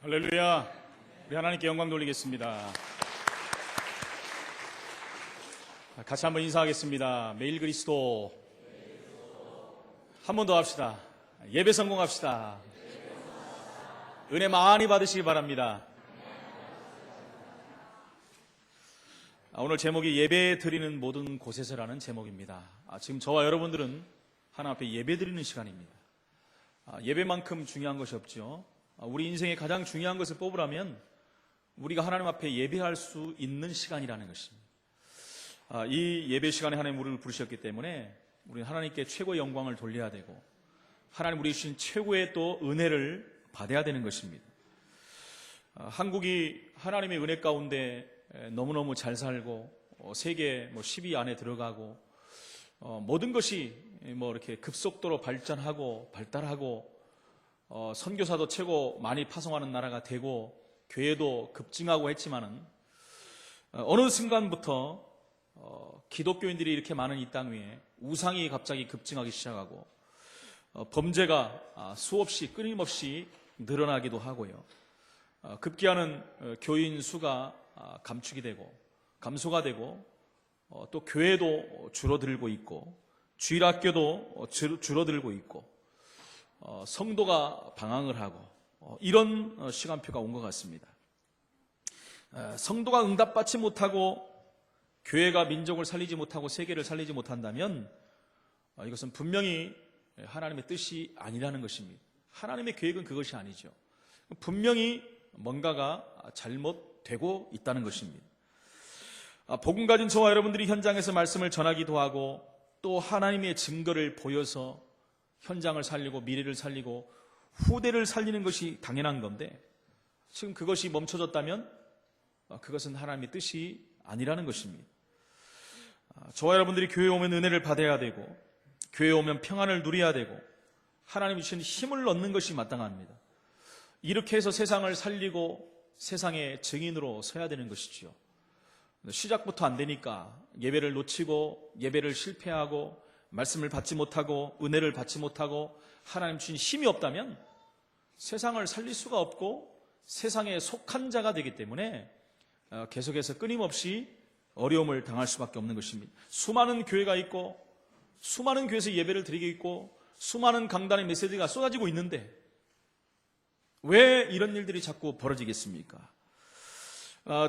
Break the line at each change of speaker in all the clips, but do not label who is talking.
할렐루야. 우리 하나님께 영광 돌리겠습니다. 같이 한번 인사하겠습니다. 매일 그리스도. 한 번 더 합시다. 예배 성공합시다. 은혜 많이 받으시기 바랍니다. 오늘 제목이 예배 드리는 모든 곳에서라는 제목입니다. 지금 저와 여러분들은 하나님 앞에 예배 드리는 시간입니다. 예배만큼 중요한 것이 없죠. 우리 인생에 가장 중요한 것을 뽑으라면 우리가 하나님 앞에 예배할 수 있는 시간이라는 것입니다. 이 예배 시간에 하나님 우리를 부르셨기 때문에 우리는 하나님께 최고의 영광을 돌려야 되고 하나님 우리 주신 최고의 또 은혜를 받아야 되는 것입니다. 한국이 하나님의 은혜 가운데 너무너무 잘 살고 세계 10위 안에 들어가고 모든 것이 이렇게 급속도로 발전하고 발달하고 선교사도 최고 많이 파송하는 나라가 되고 교회도 급증하고 했지만은 어느 순간부터 기독교인들이 이렇게 많은 이 땅 위에 우상이 갑자기 급증하기 시작하고 범죄가 수없이 끊임없이 늘어나기도 하고요. 급기야는 교인 수가 감축이 되고 감소가 되고 또 교회도 줄어들고 있고 주일학교도 줄어들고 있고 성도가 방황을 하고 이런 시간표가 온 것 같습니다. 성도가 응답받지 못하고 교회가 민족을 살리지 못하고 세계를 살리지 못한다면 이것은 분명히 하나님의 뜻이 아니라는 것입니다. 하나님의 계획은 그것이 아니죠. 분명히 뭔가가 잘못되고 있다는 것입니다. 복음 가진 저와 여러분들이 현장에서 말씀을 전하기도 하고 또 하나님의 증거를 보여서 현장을 살리고 미래를 살리고 후대를 살리는 것이 당연한 건데 지금 그것이 멈춰졌다면 그것은 하나님의 뜻이 아니라는 것입니다. 저와 여러분들이 교회에 오면 은혜를 받아야 되고 교회에 오면 평안을 누려야 되고 하나님이 주신 힘을 얻는 것이 마땅합니다. 이렇게 해서 세상을 살리고 세상의 증인으로 서야 되는 것이죠. 시작부터 안 되니까 예배를 놓치고 예배를 실패하고 말씀을 받지 못하고 은혜를 받지 못하고 하나님 주신 힘이 없다면 세상을 살릴 수가 없고 세상에 속한 자가 되기 때문에 계속해서 끊임없이 어려움을 당할 수밖에 없는 것입니다. 수많은 교회가 있고 수많은 교회에서 예배를 드리고 있고 수많은 강단의 메시지가 쏟아지고 있는데 왜 이런 일들이 자꾸 벌어지겠습니까?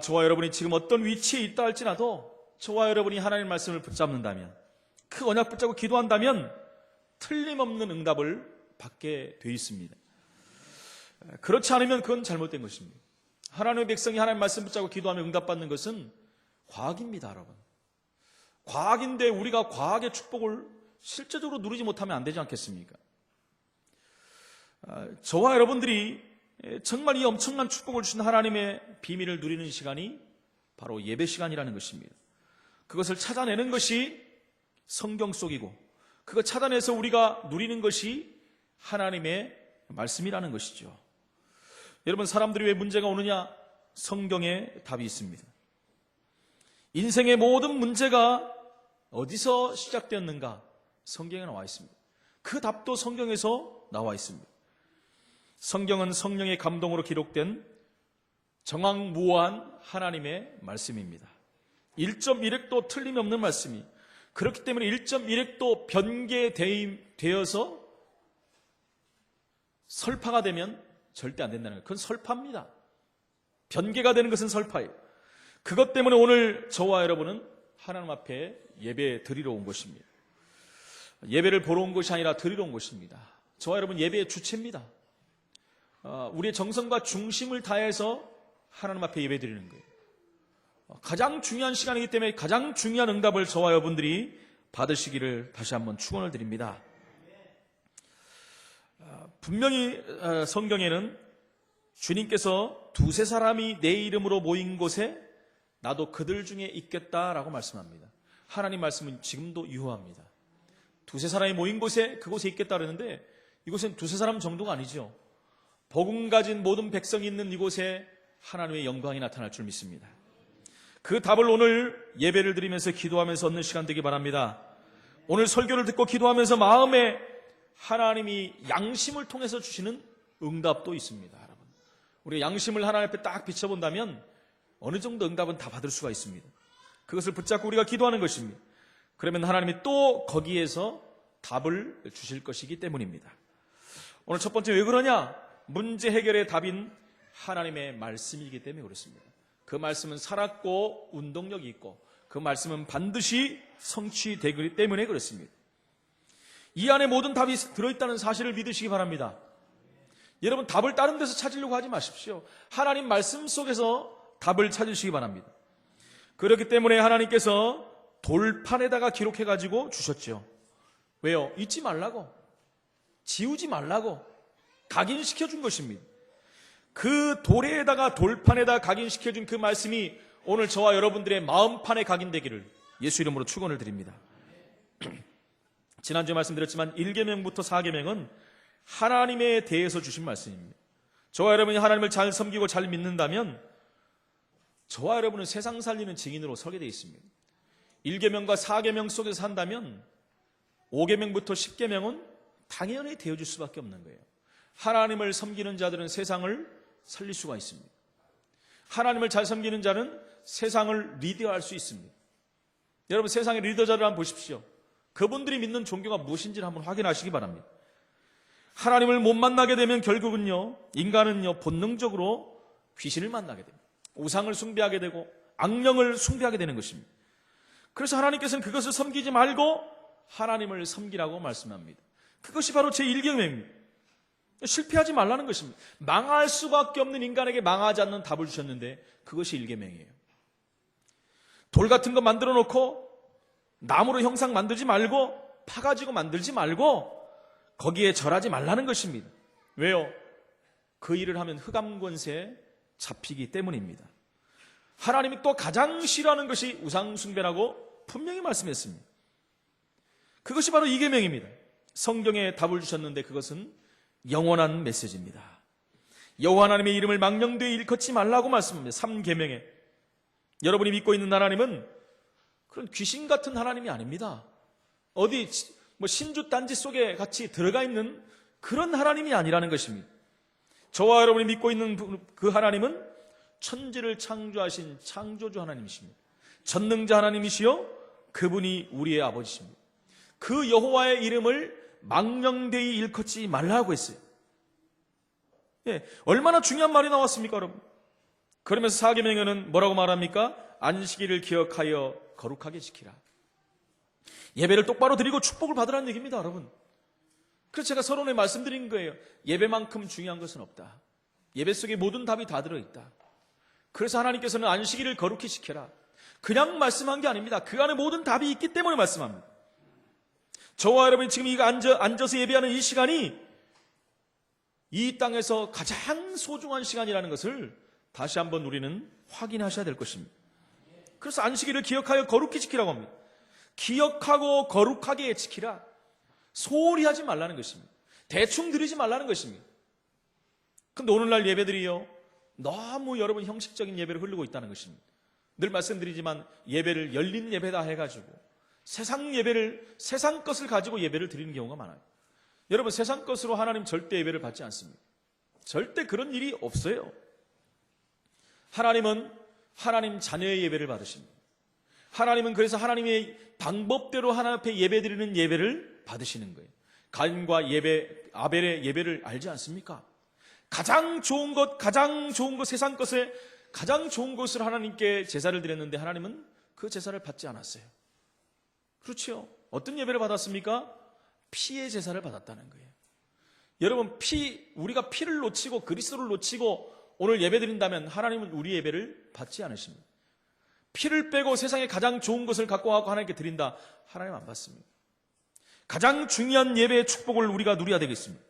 저와 여러분이 지금 어떤 위치에 있다 할지라도 저와 여러분이 하나님의 말씀을 붙잡는다면 그 언약 붙잡고 기도한다면 틀림없는 응답을 받게 돼 있습니다. 그렇지 않으면 그건 잘못된 것입니다. 하나님의 백성이 하나님의 말씀 붙잡고 기도하며 응답받는 것은 과학입니다, 여러분. 과학인데 우리가 과학의 축복을 실제적으로 누리지 못하면 안 되지 않겠습니까? 저와 여러분들이 정말 이 엄청난 축복을 주신 하나님의 비밀을 누리는 시간이 바로 예배 시간이라는 것입니다. 그것을 찾아내는 것이 성경 속이고 그거 찾아내서 우리가 누리는 것이 하나님의 말씀이라는 것이죠. 여러분, 사람들이 왜 문제가 오느냐? 성경에 답이 있습니다. 인생의 모든 문제가 어디서 시작되었는가? 성경에 나와 있습니다. 그 답도 성경에서 나와 있습니다. 성경은 성령의 감동으로 기록된 정확무오한 하나님의 말씀입니다. 1.1획도 틀림없는 말씀이 그렇기 때문에 1.1획도 변개되어서 설파가 되면 절대 안 된다는 거예요. 그건 설파입니다. 변개가 되는 것은 설파예요. 그것 때문에 오늘 저와 여러분은 하나님 앞에 예배 드리러 온 것입니다. 예배를 보러 온 것이 아니라 드리러 온 것입니다. 저와 여러분 예배의 주체입니다. 우리의 정성과 중심을 다해서 하나님 앞에 예배 드리는 거예요. 가장 중요한 시간이기 때문에 가장 중요한 응답을 저와 여러분들이 받으시기를 다시 한번 축원을 드립니다. 분명히 성경에는 주님께서 두세 사람이 내 이름으로 모인 곳에 나도 그들 중에 있겠다라고 말씀합니다. 하나님 말씀은 지금도 유효합니다. 두세 사람이 모인 곳에 그곳에 있겠다 그러는데 이곳은 두세 사람 정도가 아니죠. 복음 가진 모든 백성이 있는 이곳에 하나님의 영광이 나타날 줄 믿습니다. 그 답을 오늘 예배를 드리면서 기도하면서 얻는 시간 되기 바랍니다. 오늘 설교를 듣고 기도하면서 마음에 하나님이 양심을 통해서 주시는 응답도 있습니다. 여러분, 우리가 양심을 하나님 앞에 딱 비춰본다면 어느 정도 응답은 다 받을 수가 있습니다. 그것을 붙잡고 우리가 기도하는 것입니다. 그러면 하나님이 또 거기에서 답을 주실 것이기 때문입니다. 오늘 첫 번째 왜 그러냐? 문제 해결의 답인 하나님의 말씀이기 때문에 그렇습니다. 그 말씀은 살았고 운동력이 있고 그 말씀은 반드시 성취되기 때문에 그렇습니다. 이 안에 모든 답이 들어있다는 사실을 믿으시기 바랍니다. 여러분, 답을 다른 데서 찾으려고 하지 마십시오. 하나님 말씀 속에서 답을 찾으시기 바랍니다. 그렇기 때문에 하나님께서 돌판에다가 기록해가지고 주셨죠. 왜요? 잊지 말라고, 지우지 말라고 각인시켜준 것입니다. 그 돌에다가 돌판에다 각인시켜준 그 말씀이 오늘 저와 여러분들의 마음판에 각인되기를 예수 이름으로 축원을 드립니다. 지난주에 말씀드렸지만 1계명부터 4계명은 하나님에 대해서 주신 말씀입니다. 저와 여러분이 하나님을 잘 섬기고 잘 믿는다면 저와 여러분은 세상 살리는 증인으로 서게 되어 있습니다. 1계명과 4계명 속에서 산다면 5계명부터 10계명은 당연히 되어줄 수밖에 없는 거예요. 하나님을 섬기는 자들은 세상을 살릴 수가 있습니다. 하나님을 잘 섬기는 자는 세상을 리드할 수 있습니다. 여러분, 세상의 리더자를 한번 보십시오. 그분들이 믿는 종교가 무엇인지를 한번 확인하시기 바랍니다. 하나님을 못 만나게 되면 결국은요, 인간은요, 본능적으로 귀신을 만나게 됩니다. 우상을 숭배하게 되고 악령을 숭배하게 되는 것입니다. 그래서 하나님께서는 그것을 섬기지 말고 하나님을 섬기라고 말씀합니다. 그것이 바로 제1계명입니다. 실패하지 말라는 것입니다. 망할 수밖에 없는 인간에게 망하지 않는 답을 주셨는데 그것이 1계명이에요. 돌 같은 거 만들어 놓고 나무로 형상 만들지 말고 파가지고 만들지 말고 거기에 절하지 말라는 것입니다. 왜요? 그 일을 하면 흑암권세에 잡히기 때문입니다. 하나님이 또 가장 싫어하는 것이 우상숭배라고 분명히 말씀했습니다. 그것이 바로 2계명입니다. 성경에 답을 주셨는데 그것은 영원한 메시지입니다. 여호와 하나님의 이름을 망령되이 일컫지 말라고 말씀합니다. 3계명에 여러분이 믿고 있는 하나님은 그런 귀신 같은 하나님이 아닙니다. 어디 신주 딴지 속에 같이 들어가 있는 그런 하나님이 아니라는 것입니다. 저와 여러분이 믿고 있는 그 하나님은 천지를 창조하신 창조주 하나님이십니다. 전능자 하나님이시요 그분이 우리의 아버지십니다. 그 여호와의 이름을 망령되이 일컫지 말라고 했어요. 얼마나 중요한 말이 나왔습니까, 여러분? 그러면서 4계명에는 뭐라고 말합니까? 안식일을 기억하여 거룩하게 지키라. 예배를 똑바로 드리고 축복을 받으라는 얘기입니다, 여러분. 그래서 제가 서론에 말씀드린 거예요. 예배만큼 중요한 것은 없다. 예배 속에 모든 답이 다 들어있다. 그래서 하나님께서는 안식일을 거룩히 지켜라. 그냥 말씀한 게 아닙니다. 그 안에 모든 답이 있기 때문에 말씀합니다. 저와 여러분이 지금 이거 앉아서 예배하는 이 시간이 이 땅에서 가장 소중한 시간이라는 것을 다시 한번 우리는 확인하셔야 될 것입니다. 그래서 안식일을 기억하여 거룩히 지키라고 합니다. 기억하고 거룩하게 지키라. 소홀히 하지 말라는 것입니다. 대충 드리지 말라는 것입니다. 근데 오늘날 예배들이요, 너무 여러분 형식적인 예배를 흐르고 있다는 것입니다. 늘 말씀드리지만 예배를 열린 예배다 해가지고 세상 것을 가지고 예배를 드리는 경우가 많아요. 여러분, 세상 것으로 하나님 절대 예배를 받지 않습니다. 절대 그런 일이 없어요. 하나님은 하나님 자녀의 예배를 받으십니다. 하나님은 그래서 하나님의 방법대로 하나님 앞에 예배 드리는 예배를 받으시는 거예요. 가인과 아벨의 예배를 알지 않습니까? 가장 좋은 것, 세상 것에 가장 좋은 것을 하나님께 제사를 드렸는데 하나님은 그 제사를 받지 않았어요. 그렇죠? 어떤 예배를 받았습니까? 피의 제사를 받았다는 거예요. 여러분, 우리가 피를 놓치고 그리스도를 놓치고 오늘 예배 드린다면 하나님은 우리 예배를 받지 않으십니다. 피를 빼고 세상에 가장 좋은 것을 갖고 와서 하나님께 드린다. 하나님 안 받습니다. 가장 중요한 예배의 축복을 우리가 누려야 되겠습니다.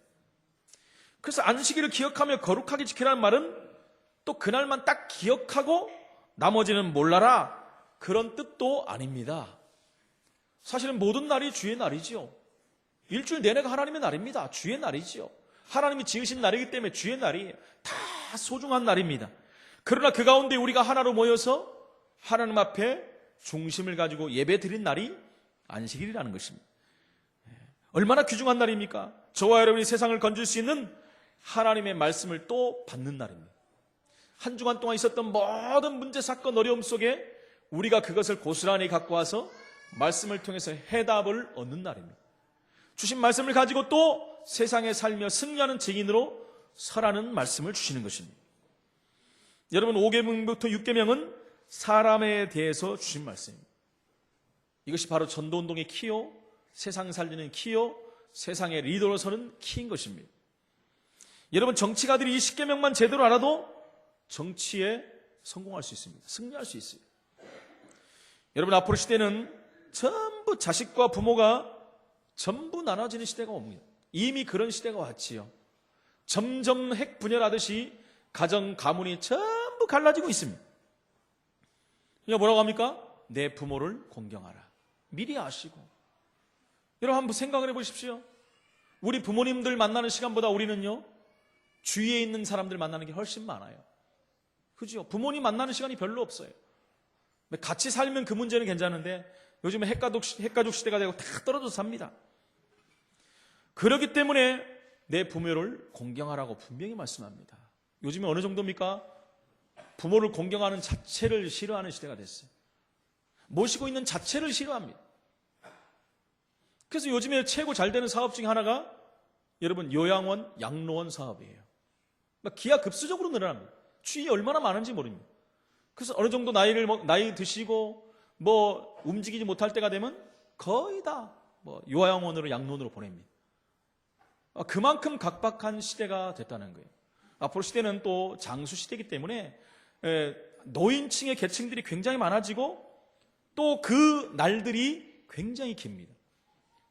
그래서 안식일을 기억하며 거룩하게 지키라는 말은 또 그날만 딱 기억하고 나머지는 몰라라, 그런 뜻도 아닙니다. 사실은 모든 날이 주의 날이지요. 일주일 내내가 하나님의 날입니다. 주의 날이지요. 하나님이 지으신 날이기 때문에 주의 날이에요. 다 소중한 날입니다. 그러나 그 가운데 우리가 하나로 모여서 하나님 앞에 중심을 가지고 예배 드린 날이 안식일이라는 것입니다. 얼마나 귀중한 날입니까? 저와 여러분이 세상을 건질 수 있는 하나님의 말씀을 또 받는 날입니다. 한 주간 동안 있었던 모든 문제, 사건, 어려움 속에 우리가 그것을 고스란히 갖고 와서 말씀을 통해서 해답을 얻는 날입니다. 주신 말씀을 가지고 또 세상에 살며 승리하는 증인으로 서라는 말씀을 주시는 것입니다. 여러분, 5계명부터 6계명은 사람에 대해서 주신 말씀입니다. 이것이 바로 전도운동의 키요, 세상 살리는 키요, 세상의 리더로 서는 키인 것입니다. 여러분, 정치가들이 이 10계명만 제대로 알아도 정치에 성공할 수 있습니다. 승리할 수 있어요. 여러분, 앞으로 시대는 전부 자식과 부모가 전부 나눠지는 시대가 옵니다. 이미 그런 시대가 왔지요. 점점 핵 분열하듯이 가정, 가문이 전부 갈라지고 있습니다. 그러니까 뭐라고 합니까? 내 부모를 공경하라. 미리 아시고. 여러분, 한번 생각을 해보십시오. 우리 부모님들 만나는 시간보다 우리는요, 주위에 있는 사람들 만나는 게 훨씬 많아요. 그죠? 부모님 만나는 시간이 별로 없어요. 같이 살면 그 문제는 괜찮은데 요즘에 핵가족 시대가 되고 다 떨어져서 삽니다. 그렇기 때문에 내 부모를 공경하라고 분명히 말씀합니다. 요즘에 어느 정도입니까? 부모를 공경하는 자체를 싫어하는 시대가 됐어요. 모시고 있는 자체를 싫어합니다. 그래서 요즘에 최고 잘 되는 사업 중에 하나가 여러분, 요양원, 양로원 사업이에요. 기하급수적으로 늘어납니다. 주위에 얼마나 많은지 모릅니다. 그래서 어느 정도 나이 드시고 움직이지 못할 때가 되면 거의 다 요양원으로, 양로원으로 보냅니다. 그만큼 각박한 시대가 됐다는 거예요. 앞으로 시대는 또 장수 시대이기 때문에 노인층의 계층들이 굉장히 많아지고 또 그 날들이 굉장히 깁니다.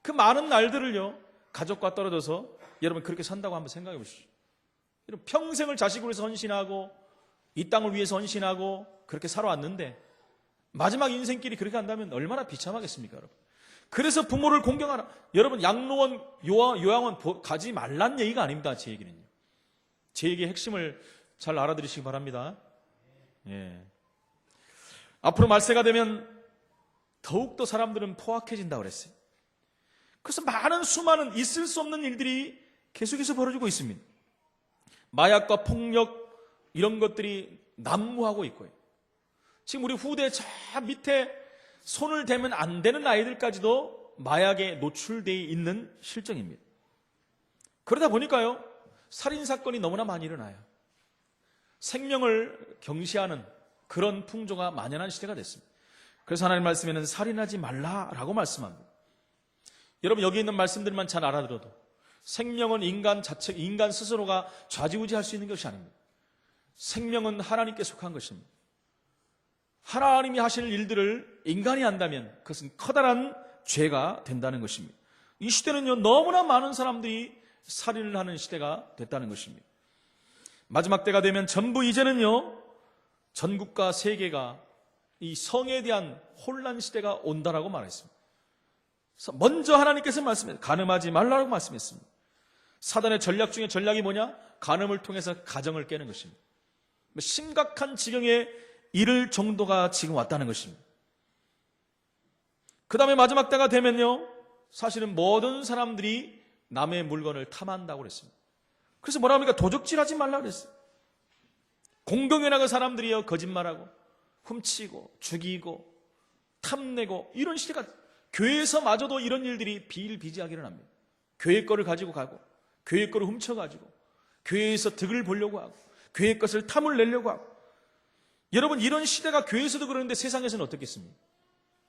그 많은 날들을요, 가족과 떨어져서 여러분 그렇게 산다고 한번 생각해 보십시오. 여러분, 평생을 자식을 위해서 헌신하고 이 땅을 위해서 헌신하고 그렇게 살아왔는데 마지막 인생길이 그렇게 한다면 얼마나 비참하겠습니까, 여러분? 그래서 부모를 공경하라. 여러분, 양로원, 요양원 가지 말란 얘기가 아닙니다. 제 얘기는요. 제 얘기의 핵심을 잘 알아들으시기 바랍니다. 예. 앞으로 말세가 되면 더욱더 사람들은 포악해진다고 그랬어요. 그래서 수많은 있을 수 없는 일들이 계속해서 벌어지고 있습니다. 마약과 폭력, 이런 것들이 난무하고 있고요. 지금 우리 후대 저 밑에 손을 대면 안 되는 아이들까지도 마약에 노출되어 있는 실정입니다. 그러다 보니까요, 살인사건이 너무나 많이 일어나요. 생명을 경시하는 그런 풍조가 만연한 시대가 됐습니다. 그래서 하나님 말씀에는 살인하지 말라라고 말씀합니다. 여러분, 여기 있는 말씀들만 잘 알아들어도 생명은 인간 스스로가 좌지우지할 수 있는 것이 아닙니다. 생명은 하나님께 속한 것입니다. 하나님이 하실 일들을 인간이 한다면 그것은 커다란 죄가 된다는 것입니다. 이 시대는요, 너무나 많은 사람들이 살인을 하는 시대가 됐다는 것입니다. 마지막 때가 되면 전부 이제는요, 전국과 세계가 이 성에 대한 혼란 시대가 온다라고 말했습니다. 먼저 하나님께서 말씀했습니다. 간음하지 말라고 말씀했습니다. 사단의 전략 중에 전략이 뭐냐? 간음을 통해서 가정을 깨는 것입니다. 심각한 지경에 이를 정도가 지금 왔다는 것입니다. 그 다음에 마지막 때가 되면요, 사실은 모든 사람들이 남의 물건을 탐한다고 그랬습니다. 그래서 뭐라 합니까? 도적질하지 말라고 그랬어요. 공경에 나가 사람들이요, 거짓말하고 훔치고 죽이고 탐내고 이런 시대가, 교회에서마저도 이런 일들이 비일비재하게 일어납니다. 교회 거를 가지고 가고 교회 거를 훔쳐가지고 교회에서 득을 보려고 하고 교회 것을 탐을 내려고 하고. 여러분, 이런 시대가 교회에서도 그러는데 세상에서는 어떻겠습니까?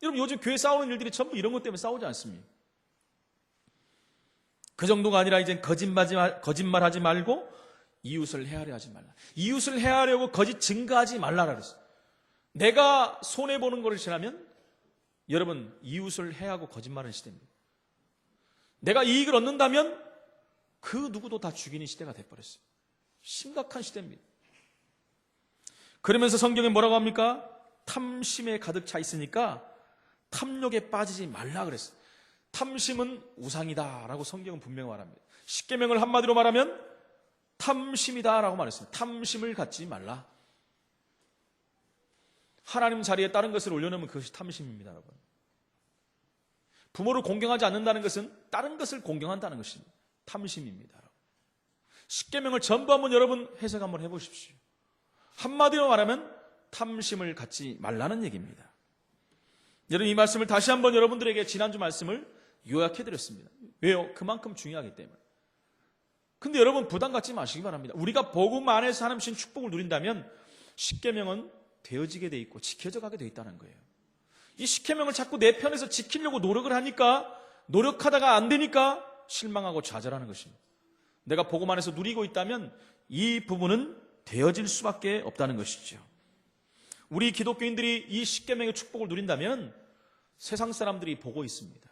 여러분, 요즘 교회 싸우는 일들이 전부 이런 것 때문에 싸우지 않습니까? 그 정도가 아니라 이제 거짓말하지 말고 이웃을 헤아려 하지 말라. 이웃을 헤아려고 거짓 증거하지 말라라 그랬어요. 내가 손해보는 것을 지나면 여러분, 이웃을 해하고 거짓말하는 시대입니다. 내가 이익을 얻는다면 그 누구도 다 죽이는 시대가 돼버렸어요. 심각한 시대입니다. 그러면서 성경에 뭐라고 합니까? 탐심에 가득 차 있으니까 탐욕에 빠지지 말라 그랬어요. 탐심은 우상이다라고 성경은 분명히 말합니다. 십계명을 한마디로 말하면 탐심이다라고 말했습니다. 탐심을 갖지 말라. 하나님 자리에 다른 것을 올려놓으면 그것이 탐심입니다, 여러분. 부모를 공경하지 않는다는 것은 다른 것을 공경한다는 것입니다. 탐심입니다. 십계명을 전부 한번 여러분 해석 한번 해보십시오. 한마디로 말하면 탐심을 갖지 말라는 얘기입니다. 여러분, 이 말씀을 다시 한번 여러분들에게 지난주 말씀을 요약해드렸습니다. 왜요? 그만큼 중요하기 때문에. 근데 여러분, 부담 갖지 마시기 바랍니다. 우리가 복음 안에서 하나님 주신 축복을 누린다면 십계명은 되어지게 돼 있고 지켜져 가게 돼 있다는 거예요. 이 십계명을 자꾸 내 편에서 지키려고 노력을 하니까, 노력하다가 안 되니까 실망하고 좌절하는 것입니다. 내가 복음 안에서 누리고 있다면 이 부분은 되어질 수밖에 없다는 것이죠. 우리 기독교인들이 이 십계명의 축복을 누린다면 세상 사람들이 보고 있습니다.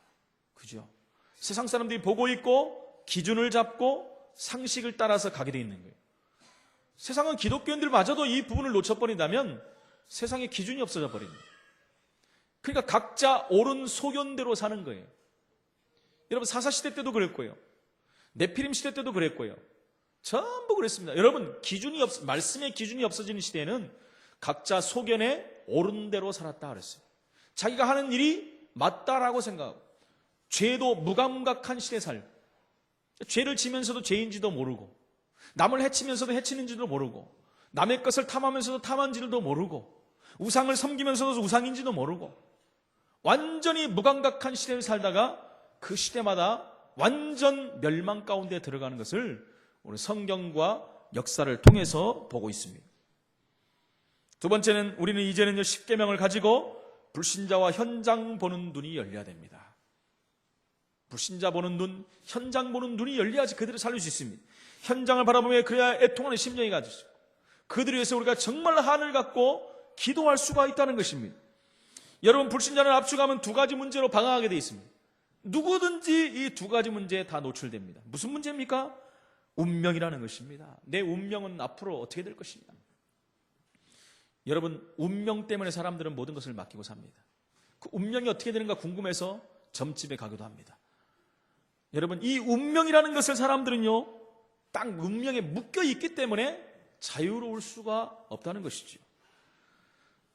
그죠? 세상 사람들이 보고 있고 기준을 잡고 상식을 따라서 가게 돼 있는 거예요. 세상은 기독교인들마저도 이 부분을 놓쳐버린다면 세상에 기준이 없어져 버립니다. 그러니까 각자 옳은 소견대로 사는 거예요. 여러분, 사사시대 때도 그랬고요, 네피림 시대 때도 그랬고요, 전부 그랬습니다. 여러분, 말씀의 기준이 없어지는 시대에는 각자 소견에 옳은 대로 살았다 그랬어요. 자기가 하는 일이 맞다라고 생각하고, 죄도 무감각한 시대에 살고, 죄를 지면서도 죄인지도 모르고, 남을 해치면서도 해치는지도 모르고, 남의 것을 탐하면서도 탐한지도 모르고, 우상을 섬기면서도 우상인지도 모르고, 완전히 무감각한 시대를 살다가 그 시대마다 완전 멸망 가운데 들어가는 것을 우리 성경과 역사를 통해서 보고 있습니다. 두 번째는, 우리는 이제는 십계명을 가지고 불신자와 현장 보는 눈이 열려야 됩니다. 불신자 보는 눈, 현장 보는 눈이 열려야지 그들을 살릴 수 있습니다. 현장을 바라보며 그래야 애통하는 심령이 가지고, 그들을 위해서 우리가 정말 한을 갖고 기도할 수가 있다는 것입니다. 여러분, 불신자는 압축하면 두 가지 문제로 방황하게 되어 있습니다. 누구든지 이 두 가지 문제에 다 노출됩니다. 무슨 문제입니까? 운명이라는 것입니다. 내 운명은 앞으로 어떻게 될 것이냐. 여러분, 운명 때문에 사람들은 모든 것을 맡기고 삽니다. 그 운명이 어떻게 되는가 궁금해서 점집에 가기도 합니다. 여러분, 이 운명이라는 것을 사람들은요, 딱 운명에 묶여 있기 때문에 자유로울 수가 없다는 것이죠.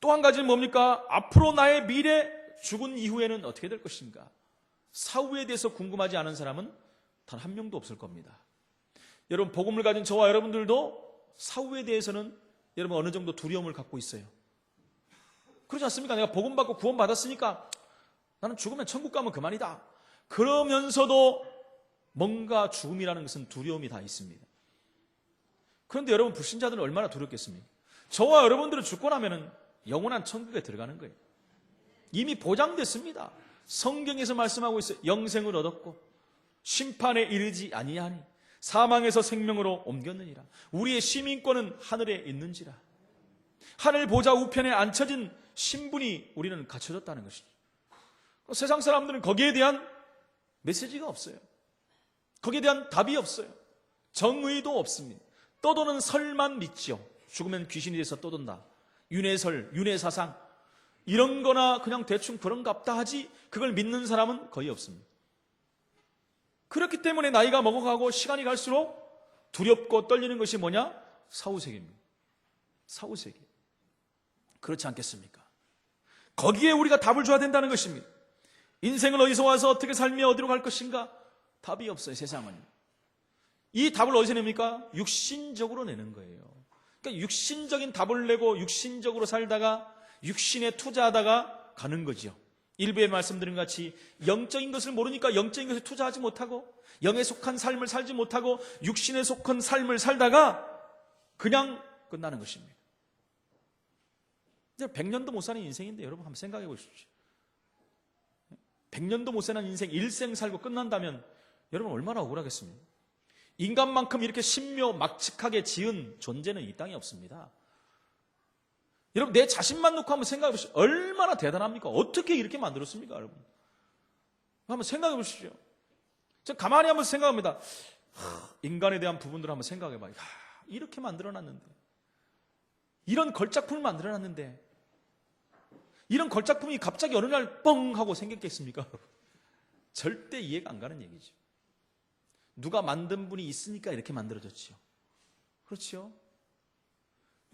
또 한 가지는 뭡니까? 앞으로 나의 미래, 죽은 이후에는 어떻게 될 것인가? 사후에 대해서 궁금하지 않은 사람은 단 한 명도 없을 겁니다. 여러분, 복음을 가진 저와 여러분들도 사후에 대해서는 여러분 어느 정도 두려움을 갖고 있어요. 그렇지 않습니까? 내가 복음 받고 구원 받았으니까 나는 죽으면 천국 가면 그만이다. 그러면서도 뭔가 죽음이라는 것은 두려움이 다 있습니다. 그런데 여러분, 불신자들은 얼마나 두렵겠습니까? 저와 여러분들은 죽고 나면은 영원한 천국에 들어가는 거예요. 이미 보장됐습니다. 성경에서 말씀하고 있어요. 영생을 얻었고 심판에 이르지 아니하니 사망에서 생명으로 옮겼느니라. 우리의 시민권은 하늘에 있는지라. 하늘 보좌 우편에 앉혀진 신분이 우리는 갖춰졌다는 것이죠. 세상 사람들은 거기에 대한 메시지가 없어요. 거기에 대한 답이 없어요. 정의도 없습니다. 떠도는 설만 믿죠. 죽으면 귀신이 돼서 떠돈다. 윤회설, 윤회사상 이런 거나 그냥 대충 그런갑다 하지 그걸 믿는 사람은 거의 없습니다. 그렇기 때문에 나이가 먹어가고 시간이 갈수록 두렵고 떨리는 것이 뭐냐? 사후세계입니다. 사후세계. 그렇지 않겠습니까? 거기에 우리가 답을 줘야 된다는 것입니다. 인생을 어디서 와서 어떻게 살며 어디로 갈 것인가? 답이 없어요, 세상은. 이 답을 어디서 냅니까? 육신적으로 내는 거예요. 그러니까 육신적인 답을 내고 육신적으로 살다가 육신에 투자하다가 가는 거죠. 일부에 말씀드린 것 같이 영적인 것을 모르니까 영적인 것에 투자하지 못하고 영에 속한 삶을 살지 못하고 육신에 속한 삶을 살다가 그냥 끝나는 것입니다. 100년도 못 사는 인생인데 여러분 한번 생각해 보십시오. 100년도 못 사는 인생 일생 살고 끝난다면 여러분 얼마나 억울하겠습니까? 인간만큼 이렇게 신묘막측하게 지은 존재는 이 땅에 없습니다. 여러분, 내 자신만 놓고 한번 생각해 보십시오. 얼마나 대단합니까? 어떻게 이렇게 만들었습니까, 여러분? 한번 생각해 보십시오. 제가 가만히 한번 생각합니다. 인간에 대한 부분들을 한번 생각해 봐요. 이렇게 만들어놨는데, 이런 걸작품을 만들어놨는데, 이런 걸작품이 갑자기 어느 날 뻥 하고 생겼겠습니까, 여러분? 절대 이해가 안 가는 얘기죠. 누가 만든 분이 있으니까 이렇게 만들어졌죠. 그렇죠?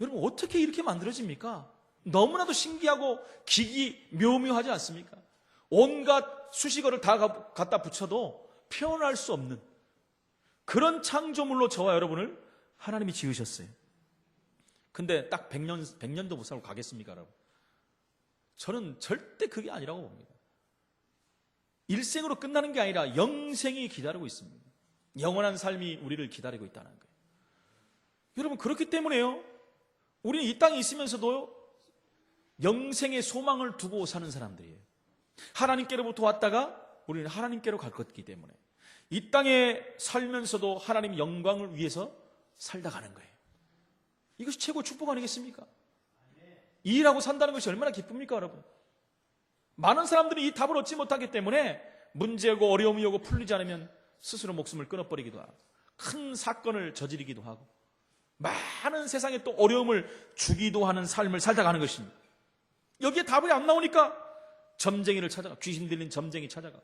여러분, 어떻게 이렇게 만들어집니까? 너무나도 신기하고 기기묘묘하지 않습니까? 온갖 수식어를 다 갖다 붙여도 표현할 수 없는 그런 창조물로 저와 여러분을 하나님이 지으셨어요. 근데 딱 100년도 못 살고 가겠습니까, 여러분? 저는 절대 그게 아니라고 봅니다. 일생으로 끝나는 게 아니라 영생이 기다리고 있습니다. 영원한 삶이 우리를 기다리고 있다는 거예요. 여러분, 그렇기 때문에요, 우리는 이 땅에 있으면서도 영생의 소망을 두고 사는 사람들이에요. 하나님께로부터 왔다가 우리는 하나님께로 갈 것이기 때문에 이 땅에 살면서도 하나님의 영광을 위해서 살다 가는 거예요. 이것이 최고의 축복 아니겠습니까? 이 일하고 산다는 것이 얼마나 기쁩니까, 여러분? 많은 사람들이 이 답을 얻지 못하기 때문에 문제고 어려움이 오고 풀리지 않으면 스스로 목숨을 끊어버리기도 하고 큰 사건을 저지르기도 하고 많은 세상에 또 어려움을 주기도 하는 삶을 살다 가는 것입니다. 여기에 답이 안 나오니까 점쟁이를 찾아가, 귀신 들린 점쟁이 찾아가,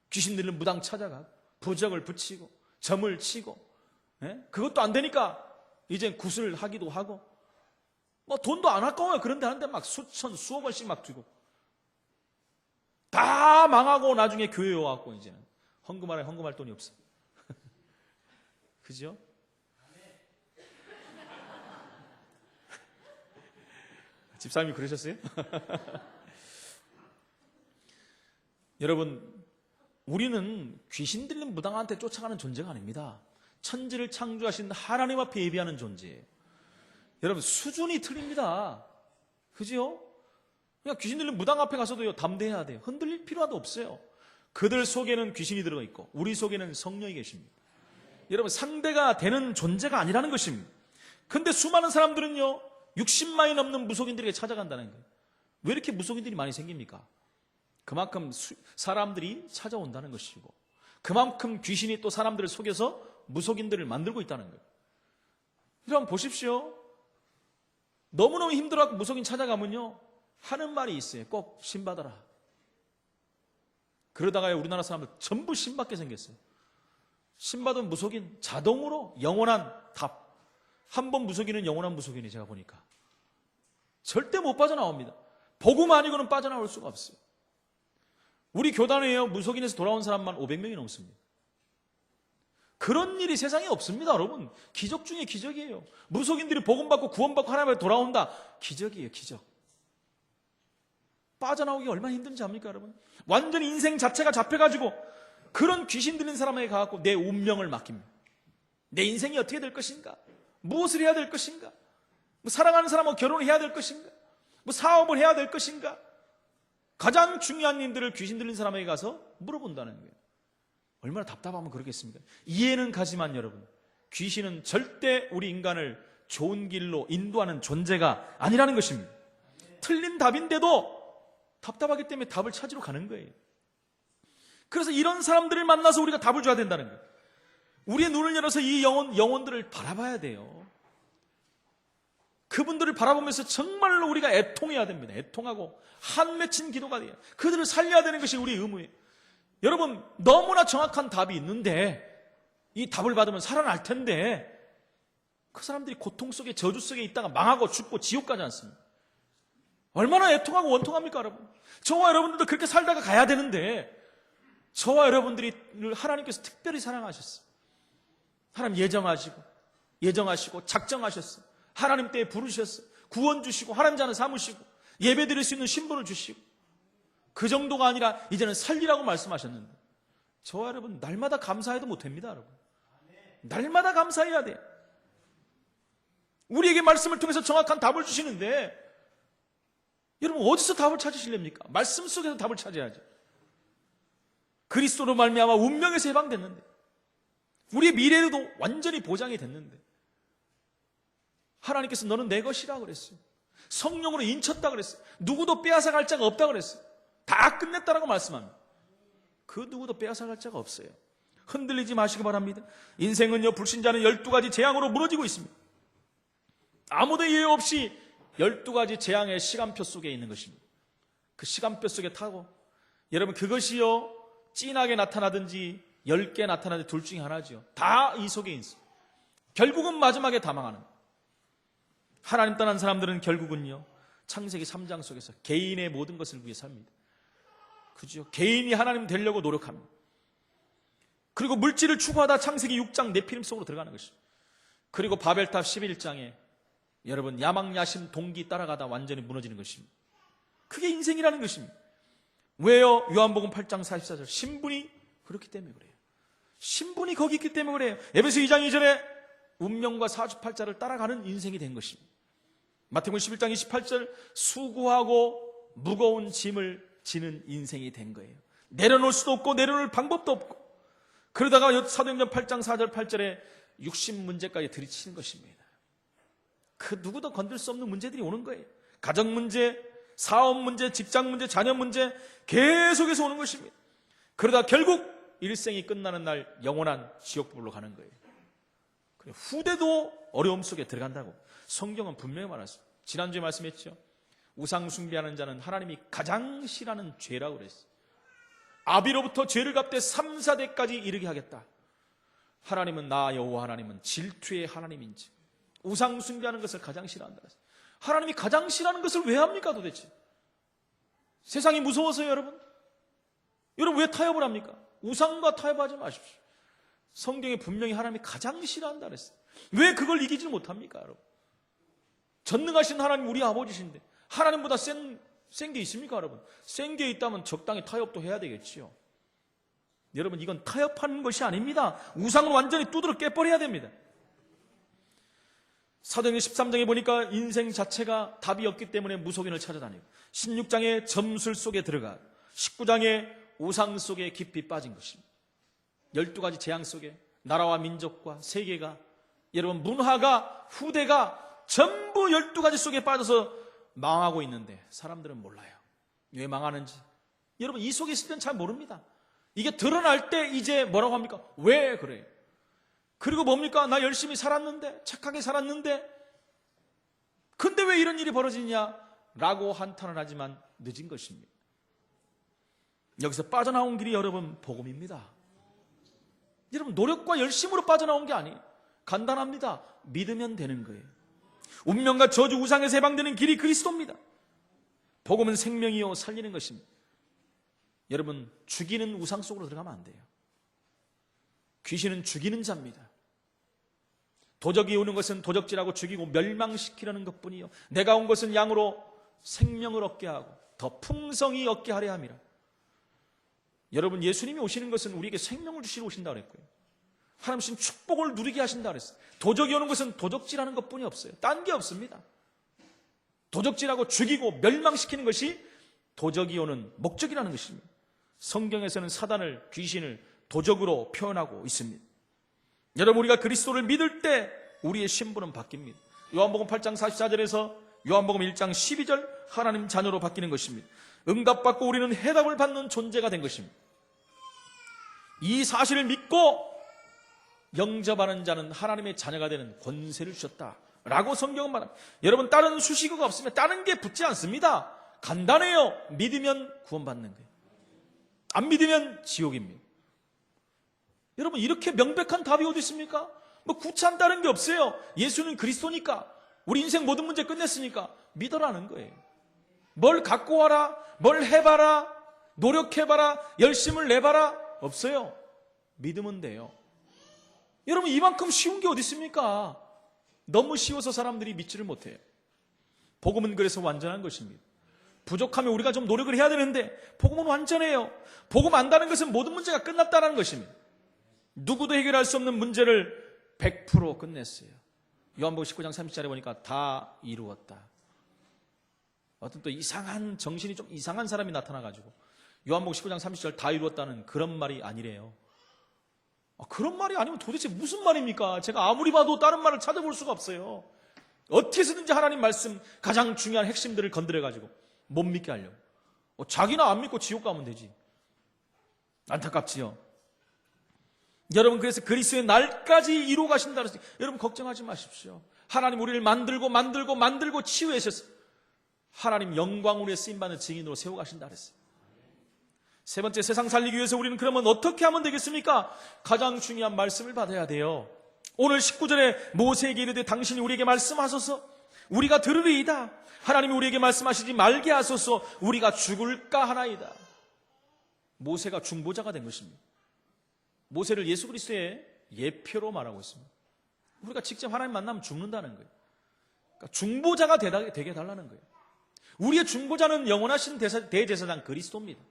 귀신 들린 무당 찾아가, 부적을 붙이고 점을 치고, 그것도 안 되니까 이제 굿을 하기도 하고, 뭐 돈도 안 아까워요. 그런데 하는데 막 수천 수억 원씩 막 주고 다 망하고 나중에 교회에 와갖고 이제는 헌금할 돈이 없어. 그죠? 집사님이 그러셨어요? 여러분, 우리는 귀신 들린 무당한테 쫓아가는 존재가 아닙니다. 천지를 창조하신 하나님 앞에 예비하는 존재예요. 여러분, 수준이 틀립니다. 그죠? 그냥 귀신 들린 무당 앞에 가서도요, 담대해야 돼요. 흔들릴 필요도 없어요. 그들 속에는 귀신이 들어가 있고 우리 속에는 성령이 계십니다. 여러분, 상대가 되는 존재가 아니라는 것입니다. 근데 수많은 사람들은요, 60만이 넘는 무속인들에게 찾아간다는 거예요. 왜 이렇게 무속인들이 많이 생깁니까? 그만큼 사람들이 찾아온다는 것이고, 그만큼 귀신이 또 사람들을 속여서 무속인들을 만들고 있다는 거예요. 여러분 보십시오. 너무너무 힘들어하고 무속인 찾아가면요, 하는 말이 있어요. 꼭 신받아라. 그러다가 우리나라 사람들 전부 신받게 생겼어요. 신받은 무속인 자동으로 영원한 답. 한 번 무속인은 영원한 무속인이, 제가 보니까 절대 못 빠져나옵니다. 복음 아니고는 빠져나올 수가 없어요. 우리 교단에요, 무속인에서 돌아온 사람만 500명이 넘습니다. 그런 일이 세상에 없습니다, 여러분. 기적 중에 기적이에요. 무속인들이 복음받고 구원받고 하나님 앞에 돌아온다. 기적이에요, 기적. 빠져나오기 얼마나 힘든지 압니까, 여러분? 완전히 인생 자체가 잡혀가지고 그런 귀신 들린 사람에게 가갖고 내 운명을 맡깁니다. 내 인생이 어떻게 될 것인가? 무엇을 해야 될 것인가? 뭐 사랑하는 사람하고 결혼을 해야 될 것인가? 뭐 사업을 해야 될 것인가? 가장 중요한 일들을 귀신 들린 사람에게 가서 물어본다는 거예요. 얼마나 답답하면 그러겠습니까? 이해는 가지만 여러분, 귀신은 절대 우리 인간을 좋은 길로 인도하는 존재가 아니라는 것입니다. 틀린 답인데도 답답하기 때문에 답을 찾으러 가는 거예요. 그래서 이런 사람들을 만나서 우리가 답을 줘야 된다는 거예요. 우리의 눈을 열어서 이 영혼들을 바라봐야 돼요. 그분들을 바라보면서 정말로 우리가 애통해야 됩니다. 애통하고 한 맺힌 기도가 돼요. 그들을 살려야 되는 것이 우리의 의무예요. 여러분, 너무나 정확한 답이 있는데 이 답을 받으면 살아날 텐데 그 사람들이 고통 속에, 저주 속에 있다가 망하고 죽고 지옥 가지 않습니까? 얼마나 애통하고 원통합니까, 여러분? 저와 여러분들도 그렇게 살다가 가야 되는데 저와 여러분들이 하나님께서 특별히 사랑하셨어요. 하나님 예정하시고 작정하셨어요. 하나님 때에 부르셨어요. 구원 주시고 하나님 자는 삼으시고 예배 드릴 수 있는 신분을 주시고, 그 정도가 아니라 이제는 살리라고 말씀하셨는데 저와 여러분 날마다 감사해도 못합니다, 여러분. 날마다 감사해야 돼요. 우리에게 말씀을 통해서 정확한 답을 주시는데 여러분 어디서 답을 찾으시렵니까? 말씀 속에서 답을 찾아야죠. 그리스도로 말미암아 운명에서 해방됐는데, 우리의 미래도 완전히 보장이 됐는데 하나님께서 너는 내 것이라 그랬어요. 성령으로 인쳤다 그랬어요. 누구도 빼앗아갈 자가 없다 그랬어요. 다 끝냈다라고 말씀합니다. 그 누구도 빼앗아갈 자가 없어요. 흔들리지 마시기 바랍니다. 인생은요, 불신자는 12가지 재앙으로 무너지고 있습니다. 아무도 이해 없이 12가지 재앙의 시간표 속에 있는 것입니다. 그 시간표 속에 타고, 여러분 그것이요 진하게 나타나든지 10개 나타나든지 둘 중에 하나죠. 다 이 속에 있습니다. 결국은 마지막에 다 망하는. 하나님 떠난 사람들은 결국은요 창세기 3장 속에서 개인의 모든 것을 위해 삽니다. 그죠? 개인이 하나님 되려고 노력합니다. 그리고 물질을 추구하다 창세기 6장 네피림 속으로 들어가는 것입니다. 그리고 바벨탑 11장에 여러분, 야망야심 동기 따라가다 완전히 무너지는 것입니다. 그게 인생이라는 것입니다. 왜요? 요한복음 8장 44절. 신분이 그렇기 때문에 그래요. 신분이 거기 있기 때문에 그래요. 에베소 2장 2절에 운명과 사주팔자를 따라가는 인생이 된 것입니다. 마태복음 11장 28절, 수고하고 무거운 짐을 지는 인생이 된 거예요. 내려놓을 수도 없고 내려놓을 방법도 없고, 그러다가 사도행전 8장 4절 8절에 육신 문제까지 들이치는 것입니다. 그 누구도 건들 수 없는 문제들이 오는 거예요. 가정 문제, 사업 문제, 직장 문제, 자녀 문제 계속해서 오는 것입니다. 그러다 결국 일생이 끝나는 날 영원한 지옥불로 가는 거예요. 후대도 어려움 속에 들어간다고 성경은 분명히 말했어요. 지난주에 말씀했죠. 우상 숭배하는 자는 하나님이 가장 싫어하는 죄라고 그랬어요. 아비로부터 죄를 갚되 3, 4대까지 이르게 하겠다. 하나님은 나 여호와 하나님은 질투의 하나님인지 우상 숭배하는 것을 가장 싫어한다. 하나님이 가장 싫어하는 것을 왜 합니까 도대체? 세상이 무서워서요, 여러분? 여러분 왜 타협을 합니까? 우상과 타협하지 마십시오. 성경에 분명히 하나님이 가장 싫어한다 그랬어요. 왜 그걸 이기지 못합니까, 여러분? 전능하신 하나님 우리 아버지신데 하나님보다 센 게 있습니까, 여러분? 센 게 있다면 적당히 타협도 해야 되겠지요. 여러분, 이건 타협하는 것이 아닙니다. 우상을 완전히 두드러 깨버려야 됩니다. 사도행전 13장에 보니까 인생 자체가 답이 없기 때문에 무속인을 찾아다니고, 16장에 점술 속에 들어가 19장에 우상 속에 깊이 빠진 것입니다. 12가지 재앙 속에 나라와 민족과 세계가, 여러분 문화가, 후대가 전부 12가지 속에 빠져서 망하고 있는데 사람들은 몰라요. 왜 망하는지. 여러분 이 속에 있을 때는 잘 모릅니다. 이게 드러날 때 이제 뭐라고 합니까? 왜 그래요? 그리고 뭡니까? 나 열심히 살았는데, 착하게 살았는데, 근데 왜 이런 일이 벌어지냐? 라고 한탄을 하지만 늦은 것입니다. 여기서 빠져나온 길이 여러분 복음입니다. 여러분 노력과 열심으로 빠져나온 게 아니에요. 간단합니다. 믿으면 되는 거예요. 운명과 저주 우상에서 해방되는 길이 그리스도입니다. 복음은 생명이요 살리는 것입니다. 여러분 죽이는 우상 속으로 들어가면 안 돼요. 귀신은 죽이는 자입니다. 도적이 오는 것은 도적질하고 죽이고 멸망시키려는 것뿐이요 내가 온 것은 양으로 생명을 얻게 하고 더 풍성히 얻게 하려 함이라. 여러분 예수님이 오시는 것은 우리에게 생명을 주시러 오신다고 그랬고요. 하나님은 축복을 누리게 하신다 그랬어요. 도적이 오는 것은 도적질하는 것뿐이 없어요. 딴 게 없습니다. 도적질하고 죽이고 멸망시키는 것이 도적이 오는 목적이라는 것입니다. 성경에서는 사단을, 귀신을 도적으로 표현하고 있습니다. 여러분 우리가 그리스도를 믿을 때 우리의 신분은 바뀝니다. 요한복음 8장 44절에서 요한복음 1장 12절 하나님 자녀로 바뀌는 것입니다. 응답받고 우리는 해답을 받는 존재가 된 것입니다. 이 사실을 믿고 영접하는 자는 하나님의 자녀가 되는 권세를 주셨다라고 성경은 말합니다. 여러분 다른 수식어가 없으면 다른 게 붙지 않습니다. 간단해요. 믿으면 구원받는 거예요. 안 믿으면 지옥입니다. 여러분 이렇게 명백한 답이 어디 있습니까? 뭐 구차한 다른 게 없어요. 예수는 그리스도니까, 우리 인생 모든 문제 끝냈으니까 믿어라는 거예요. 뭘 갖고 와라, 뭘 해봐라, 노력해봐라, 열심을 내봐라 없어요. 믿으면 돼요. 여러분 이만큼 쉬운 게 어디 있습니까? 너무 쉬워서 사람들이 믿지를 못해요. 복음은 그래서 완전한 것입니다. 부족하면 우리가 좀 노력을 해야 되는데 복음은 완전해요. 복음 안다는 것은 모든 문제가 끝났다는 것입니다. 누구도 해결할 수 없는 문제를 100% 끝냈어요. 요한복음 19장 30절에 보니까 다 이루었다. 어떤 또 이상한 정신이 좀 이상한 사람이 나타나가지고 요한복음 19장 30절 다 이루었다는 그런 말이 아니래요. 그런 말이 아니면 도대체 무슨 말입니까? 제가 아무리 봐도 다른 말을 찾아볼 수가 없어요. 어떻게 해서든지 하나님 말씀 가장 중요한 핵심들을 건드려가지고 못 믿게 하려고. 자기나 안 믿고 지옥 가면 되지. 안타깝지요. 여러분 그래서 그리스도의 날까지 이루어 가신다 그랬어요. 여러분 걱정하지 마십시오. 하나님 우리를 만들고 치유하셨어요. 하나님 영광 우리의 쓰임받는 증인으로 세워가신다 그랬어요. 세 번째, 세상 살리기 위해서 우리는 그러면 어떻게 하면 되겠습니까? 가장 중요한 말씀을 받아야 돼요. 오늘 19절에 모세에게 이르되 당신이 우리에게 말씀하소서 우리가 들으리이다. 하나님이 우리에게 말씀하시지 말게 하소서 우리가 죽을까 하나이다. 모세가 중보자가 된 것입니다. 모세를 예수 그리스도의 예표로 말하고 있습니다. 우리가 직접 하나님 만나면 죽는다는 거예요. 중보자가 되게 해달라는 거예요. 우리의 중보자는 영원하신 대제사장 그리스도입니다.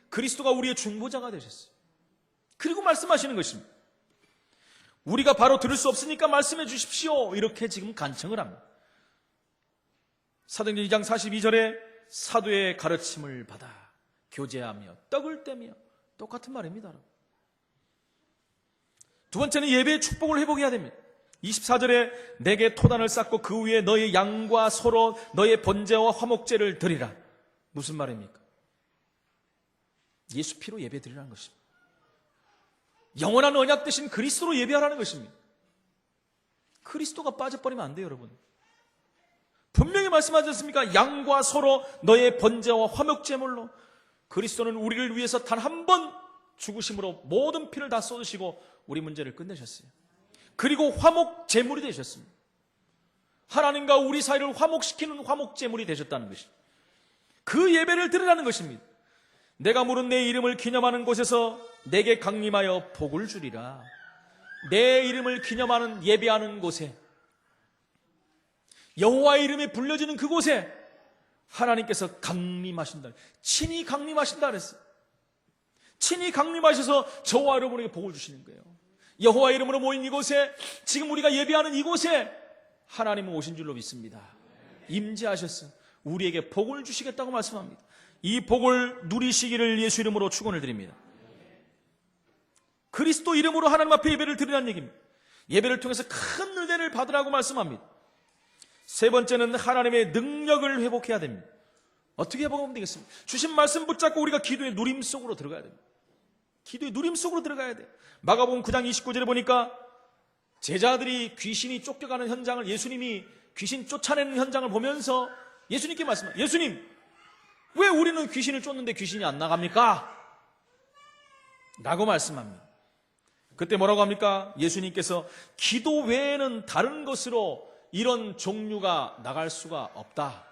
그리스도가 우리의 중보자가 되셨어요. 그리고 말씀하시는 것입니다. 우리가 바로 들을 수 없으니까 말씀해 주십시오. 이렇게 지금 간청을 합니다. 사도행전 2장 42절에 사도의 가르침을 받아 교제하며 떡을 떼며 똑같은 말입니다. 두 번째는 예배의 축복을 회복해야 됩니다. 24절에 내게 토단을 쌓고 그 위에 너의 양과 소로 너의 번제와 화목제를 드리라. 무슨 말입니까? 예수 피로 예배 드리라는 것입니다. 영원한 언약 대신 그리스도로 예배하라는 것입니다. 그리스도가 빠져버리면 안 돼요, 여러분. 분명히 말씀하지 않습니까? 양과 소로 너의 번제와 화목제물로. 그리스도는 우리를 위해서 단 한 번 죽으심으로 모든 피를 다 쏟으시고 우리 문제를 끝내셨어요. 그리고 화목제물이 되셨습니다. 하나님과 우리 사이를 화목시키는 화목제물이 되셨다는 것입니다. 그 예배를 드리라는 것입니다. 내가 물은 내 이름을 기념하는 곳에서 내게 강림하여 복을 주리라. 내 이름을 기념하는 예배하는 곳에, 여호와의 이름이 불려지는 그곳에 하나님께서 강림하신다. 친히 강림하신다 그랬어요. 친히 강림하셔서 저와 여러분에게 복을 주시는 거예요. 여호와의 이름으로 모인 이곳에, 지금 우리가 예배하는 이곳에 하나님은 오신 줄로 믿습니다. 임재하셨어. 우리에게 복을 주시겠다고 말씀합니다. 이 복을 누리시기를 예수 이름으로 축원을 드립니다. 그리스도 이름으로 하나님 앞에 예배를 드리라는 얘기입니다. 예배를 통해서 큰 은혜를 받으라고 말씀합니다. 세 번째는 하나님의 능력을 회복해야 됩니다. 어떻게 회복하면 되겠습니까? 주신 말씀 붙잡고 우리가 기도의 누림 속으로 들어가야 됩니다. 기도의 누림 속으로 들어가야 돼요. 마가복음 9장 29절에 보니까 제자들이 귀신이 쫓겨가는 현장을, 예수님이 귀신 쫓아내는 현장을 보면서 예수님께 말씀합니다. 예수님, 왜 우리는 귀신을 쫓는데 귀신이 안 나갑니까? 라고 말씀합니다. 그때 뭐라고 합니까? 예수님께서 기도 외에는 다른 것으로 이런 종류가 나갈 수가 없다.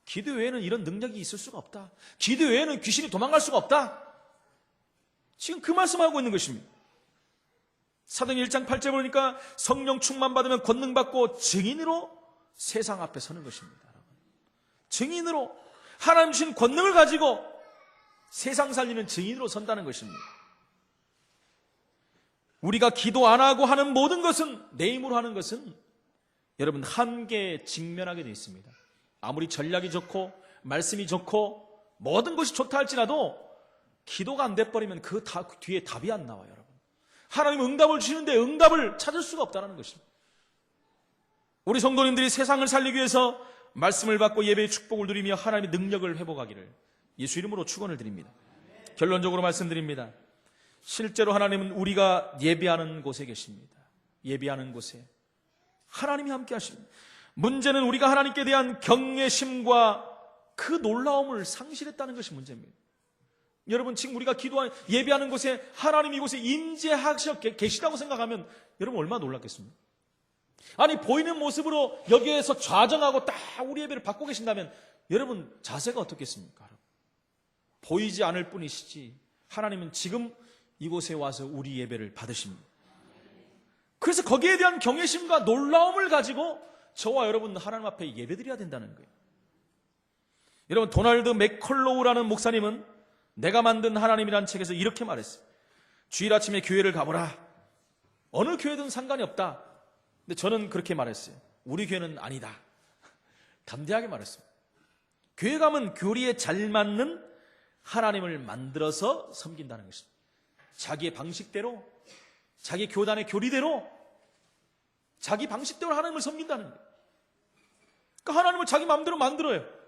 기도 외에는 이런 능력이 있을 수가 없다. 기도 외에는 귀신이 도망갈 수가 없다. 지금 그 말씀하고 있는 것입니다. 사도행전 1장 8절 보니까 성령 충만 받으면 권능 받고 증인으로 세상 앞에 서는 것입니다. 증인으로, 하나님 주신 권능을 가지고 세상 살리는 증인으로 선다는 것입니다. 우리가 기도 안 하고 하는 모든 것은, 내 힘으로 하는 것은 여러분 한계에 직면하게 되어 있습니다. 아무리 전략이 좋고 말씀이 좋고 모든 것이 좋다 할지라도 기도가 안 돼버리면 그 뒤에 답이 안 나와요, 여러분. 하나님 응답을 주시는데 응답을 찾을 수가 없다는 것입니다. 우리 성도님들이 세상을 살리기 위해서 말씀을 받고 예배의 축복을 누리며 하나님의 능력을 회복하기를 예수 이름으로 축원을 드립니다. 결론적으로 말씀드립니다. 실제로 하나님은 우리가 예배하는 곳에 계십니다. 예배하는 곳에 하나님이 함께 하십니다. 문제는 우리가 하나님께 대한 경외심과 그 놀라움을 상실했다는 것이 문제입니다. 여러분, 지금 우리가 기도하는, 예배하는 곳에 하나님 이곳에 임재하셔 계시다고 생각하면 여러분 얼마나 놀랐겠습니까? 아니, 보이는 모습으로 여기에서 좌정하고 딱 우리 예배를 받고 계신다면 여러분 자세가 어떻겠습니까? 보이지 않을 뿐이시지 하나님은 지금 이곳에 와서 우리 예배를 받으십니다. 그래서 거기에 대한 경외심과 놀라움을 가지고 저와 여러분 하나님 앞에 예배드려야 된다는 거예요. 여러분, 도널드 맥컬로우라는 목사님은 내가 만든 하나님이라는 책에서 이렇게 말했어요. 주일 아침에 교회를 가보라. 어느 교회든 상관이 없다. 근데 저는 그렇게 말했어요. 우리 교회는 아니다. 담대하게 말했습니다. 교회 가면 교리에 잘 맞는 하나님을 만들어서 섬긴다는 것입니다. 자기의 방식대로, 자기 교단의 교리대로, 자기 방식대로 하나님을 섬긴다는 거예요. 그러니까 하나님을 자기 마음대로 만들어요.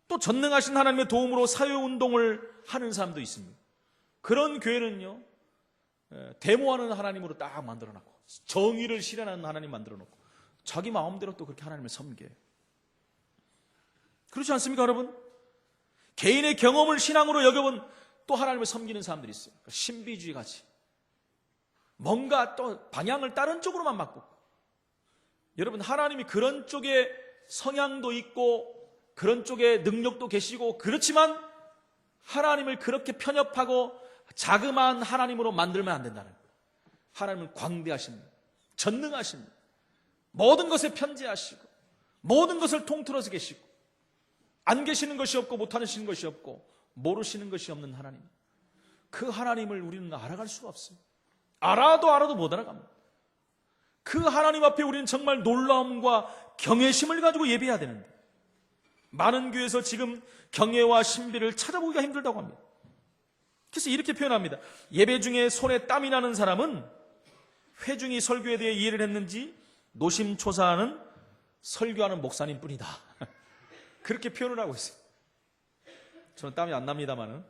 또 전능하신 하나님의 도움으로 사회운동을 하는 사람도 있습니다. 그런 교회는요, 데모하는 하나님으로 딱 만들어놨고 정의를 실현하는 하나님 만들어놓고 자기 마음대로 또 그렇게 하나님을 섬겨요. 그렇지 않습니까, 여러분? 개인의 경험을 신앙으로 여겨본 또 하나님을 섬기는 사람들이 있어요. 그러니까 신비주의 같이 뭔가 또 방향을 다른 쪽으로만 바꾸고. 여러분, 하나님이 그런 쪽에 성향도 있고 그런 쪽에 능력도 계시고 그렇지만 하나님을 그렇게 편협하고 자그마한 하나님으로 만들면 안 된다는 거예요. 하나님은 광대하십니다. 전능하십니다. 모든 것에 편재하시고 모든 것을 통틀어서 계시고 안 계시는 것이 없고 못하시는 것이 없고 모르시는 것이 없는 하나님, 그 하나님을 우리는 알아갈 수가 없어요. 알아도 못 알아갑니다. 그 하나님 앞에 우리는 정말 놀라움과 경외심을 가지고 예배해야 되는데 많은 교회에서 지금 경외와 신비를 찾아보기가 힘들다고 합니다. 그래서 이렇게 표현합니다. 예배 중에 손에 땀이 나는 사람은 회중이 설교에 대해 이해를 했는지 노심초사하는 설교하는 목사님 뿐이다. 그렇게 표현을 하고 있어요. 저는 땀이 안 납니다만은.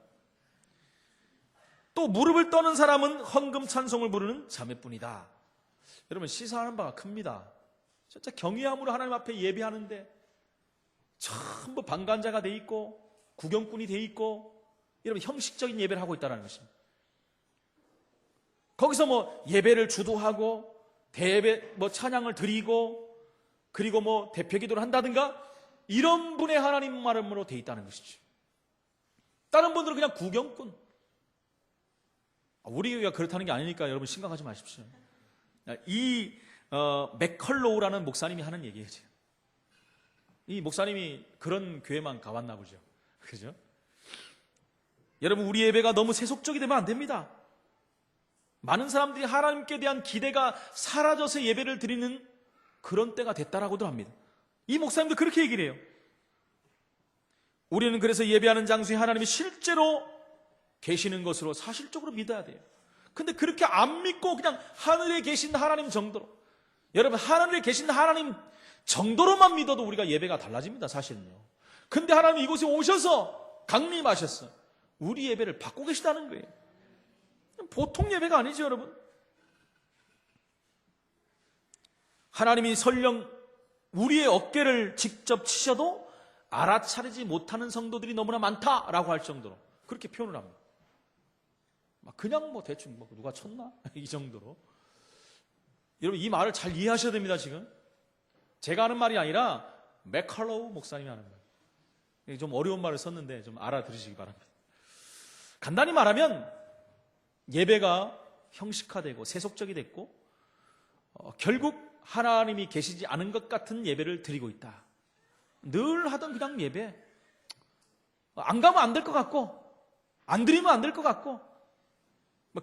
또 무릎을 떠는 사람은 헌금 찬송을 부르는 자매뿐이다. 여러분, 시사하는 바가 큽니다. 진짜 경외함으로 하나님 앞에 예배하는데 전부 방관자가 돼 있고 구경꾼이 돼 있고 여러분 형식적인 예배를 하고 있다는 것입니다. 거기서 예배를 주도하고 대예배 찬양을 드리고 그리고 대표 기도를 한다든가 이런 분의 하나님 말음으로 돼 있다는 것이죠. 다른 분들은 그냥 구경꾼. 우리 교회가 그렇다는 게 아니니까 여러분 심각하지 마십시오. 이 맥컬로우라는 목사님이 하는 얘기예요. 이 목사님이 그런 교회만 가봤나 보죠. 그죠? 여러분, 우리 예배가 너무 세속적이 되면 안 됩니다. 많은 사람들이 하나님께 대한 기대가 사라져서 예배를 드리는 그런 때가 됐다라고도 합니다. 이 목사님도 그렇게 얘기를 해요. 우리는 그래서 예배하는 장소에 하나님이 실제로 계시는 것으로 사실적으로 믿어야 돼요. 근데 그렇게 안 믿고 그냥 하늘에 계신 하나님 정도로, 여러분 하늘에 계신 하나님 정도로만 믿어도 우리가 예배가 달라집니다. 사실은요. 근데 하나님 이곳에 오셔서 강림하셨어. 우리 예배를 받고 계시다는 거예요. 보통 예배가 아니죠, 여러분. 하나님이 설령 우리의 어깨를 직접 치셔도 알아차리지 못하는 성도들이 너무나 많다라고 할 정도로 그렇게 표현을 합니다. 그냥 대충 누가 쳤나? 이 정도로. 여러분, 이 말을 잘 이해하셔야 됩니다. 지금 제가 하는 말이 아니라 맥컬로우 목사님이 하는 말. 좀 어려운 말을 썼는데 좀 알아들으시기 바랍니다. 간단히 말하면 예배가 형식화되고 세속적이 됐고 결국 하나님이 계시지 않은 것 같은 예배를 드리고 있다. 늘 하던 그냥 예배, 안 가면 안 될 것 같고 안 드리면 안 될 것 같고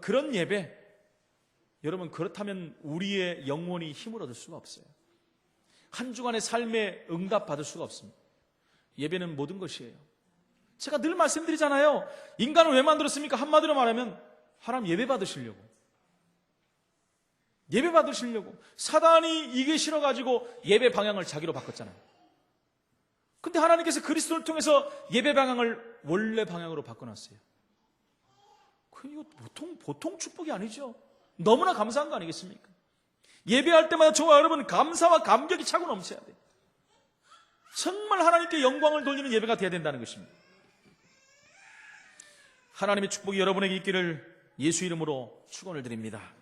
그런 예배. 여러분, 그렇다면 우리의 영혼이 힘을 얻을 수가 없어요. 한 주간의 삶에 응답받을 수가 없습니다. 예배는 모든 것이에요. 제가 늘 말씀드리잖아요. 인간을 왜 만들었습니까? 한마디로 말하면 하나님 예배 받으시려고. 예배 받으시려고. 사단이 이게 싫어가지고 예배 방향을 자기로 바꿨잖아요. 근데 하나님께서 그리스도를 통해서 예배 방향을 원래 방향으로 바꿔놨어요. 이거 보통 축복이 아니죠. 너무나 감사한 거 아니겠습니까? 예배할 때마다 저와 여러분 감사와 감격이 차고 넘쳐야 돼요. 정말 하나님께 영광을 돌리는 예배가 되어야 된다는 것입니다. 하나님의 축복이 여러분에게 있기를 예수 이름으로 축원을 드립니다.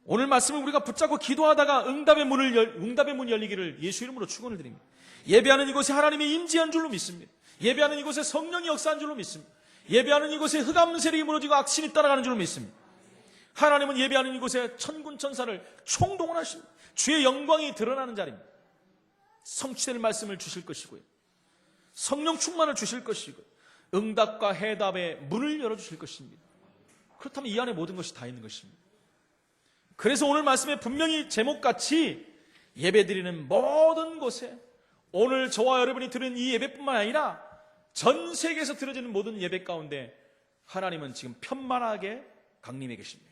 오늘 말씀을 우리가 붙잡고 기도하다가 응답의 문이 열리기를 예수 이름으로 축원을 드립니다. 예배하는 이곳에 하나님의 임재한 줄로 믿습니다. 예배하는 이곳에 성령이 역사한 줄로 믿습니다. 예배하는 이곳에 흑암 세력이 무너지고 악신이 따라가는 줄로 믿습니다. 하나님은 예배하는 이곳에 천군 천사를 총동원하십니다. 주의 영광이 드러나는 자리입니다. 성취될 말씀을 주실 것이고요, 성령 충만을 주실 것이고요, 응답과 해답의 문을 열어주실 것입니다. 그렇다면 이 안에 모든 것이 다 있는 것입니다. 그래서 오늘 말씀에 분명히 제목같이 예배드리는 모든 곳에, 오늘 저와 여러분이 들은 이 예배뿐만 아니라 전 세계에서 드려지는 모든 예배 가운데 하나님은 지금 편만하게 강림해 계십니다.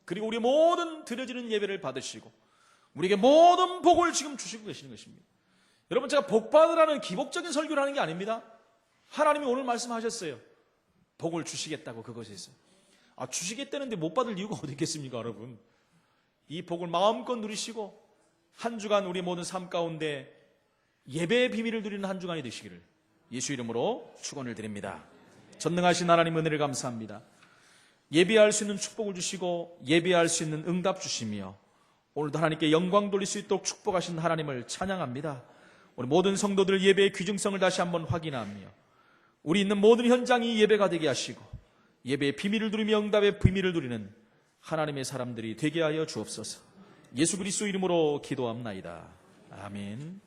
그리고 우리 모든 드려지는 예배를 받으시고 우리에게 모든 복을 지금 주시고 계시는 것입니다. 여러분, 제가 복 받으라는 기복적인 설교를 하는 게 아닙니다. 하나님이 오늘 말씀하셨어요. 복을 주시겠다고. 그것에서 주시겠다는데 못 받을 이유가 어디 있겠습니까, 여러분? 이 복을 마음껏 누리시고 한 주간 우리 모든 삶 가운데 예배의 비밀을 누리는 한 주간이 되시기를 예수 이름으로 축원을 드립니다. 전능하신 하나님 은혜를 감사합니다. 예배할 수 있는 축복을 주시고 예배할 수 있는 응답 주시며 오늘도 하나님께 영광 돌릴 수 있도록 축복하신 하나님을 찬양합니다. 우리 모든 성도들 예배의 귀중성을 다시 한번 확인하며 우리 있는 모든 현장이 예배가 되게 하시고 예배의 비밀을 누리며 응답의 비밀을 누리는 하나님의 사람들이 되게 하여 주옵소서. 예수 그리스도 이름으로 기도합나이다. 아멘.